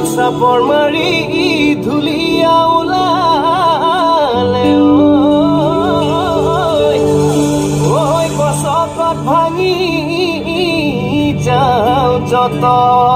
চাপৰ মাৰি ধুলিয়া ওলালে ঐ গছকত ভাঙি যাওঁ যতৰ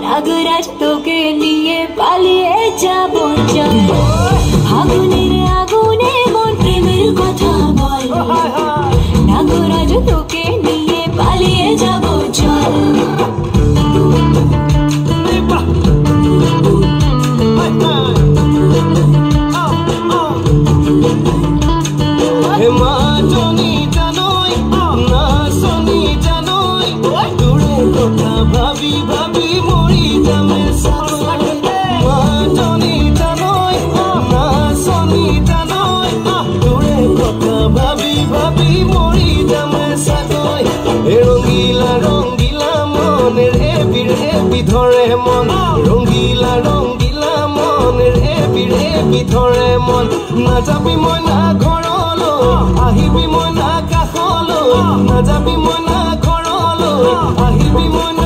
নাগৰাজ তোকে নিয়ে পালিয়ে যাব চল আগুনেৰ আগুনে মন প্ৰেমেৰ কথা বল নাগৰাজ তোকে নিয়ে পালিয়ে যাব চল ধৰে মন নাযাবি মই না ঘৰলৈ আহিবি মই না কাষলৈ নাযাবি মই না ঘৰলৈ আহিবি মই